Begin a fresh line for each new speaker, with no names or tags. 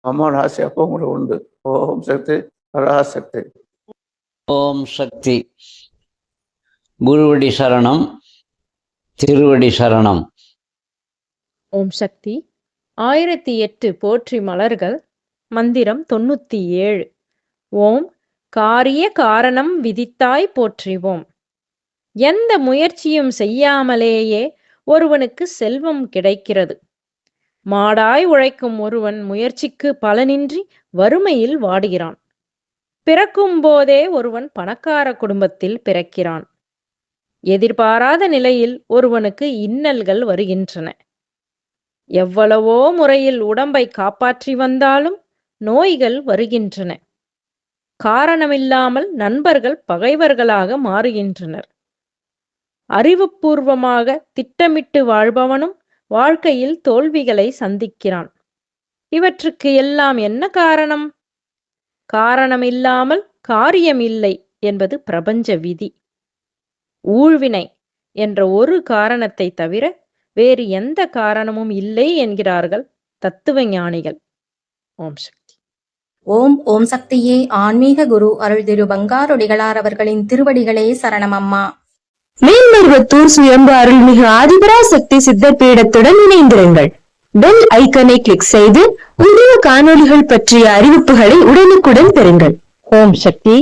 அம்மாவோட ஆசை அப்போ கூட உண்டு. ஓம் சக்தி, பராசக்தி.
ஓம் சக்தி. குருவடி சரணம், திருவடி சரணம்.
ஓம் சக்தி. 1008 போற்றி மலர்கள். மந்திரம் 97. ஓம் காரிய காரணம் விதித்தாய் போற்றிவோம். எந்த முயற்சியும் செய்யாமலேயே ஒருவனுக்கு செல்வம் கிடைக்கிறது. மாடாய் உழைக்கும் ஒருவன் முயற்சிக்கு பலனின்றி வறுமையில் வாடுகிறான். பிறக்கும் போதே ஒருவன் பணக்கார குடும்பத்தில் பிறக்கிறான். எதிர்பாராத நிலையில் ஒருவனுக்கு இன்னல்கள் வருகின்றன. எவ்வளவோ முறையில் உடம்பை காப்பாற்றி வந்தாலும் நோய்கள் வருகின்றன. காரணமில்லாமல் நண்பர்கள் பகைவர்களாக மாறுகின்றனர். அறிவுபூர்வமாக திட்டமிட்டு வாழ்பவனும் வாழ்க்கையில் தோல்விகளை சந்திக்கிறான். இவற்றுக்கு எல்லாம் என்ன காரணம்? காரணமில்லாமல் காரியம் இல்லை என்பது பிரபஞ்ச விதி. ஊழ்வினை என்ற ஒரு காரணத்தை தவிர வேறு எந்த காரணமும் இல்லை என்கிறார்கள் தத்துவ ஞானிகள். ஓம் சக்தி.
ஓம் ஓம் சக்தியே. ஆன்மீக குரு அருள் திரு பங்காரொடிகளார் அவர்களின் திருவடிகளே சரணம் அம்மா.
மேல்மருவத்தூர் சுயம்பு அருள்மிகு ஆதிபராசக்தி சித்தர் பீடத்துடன் இணைந்திருங்கள். பெல் ஐக்கனை கிளிக் செய்து புதிய காணொளிகள் பற்றிய அறிவிப்புகளை உடனுக்குடன் பெறுங்கள். ஓம் சக்தி.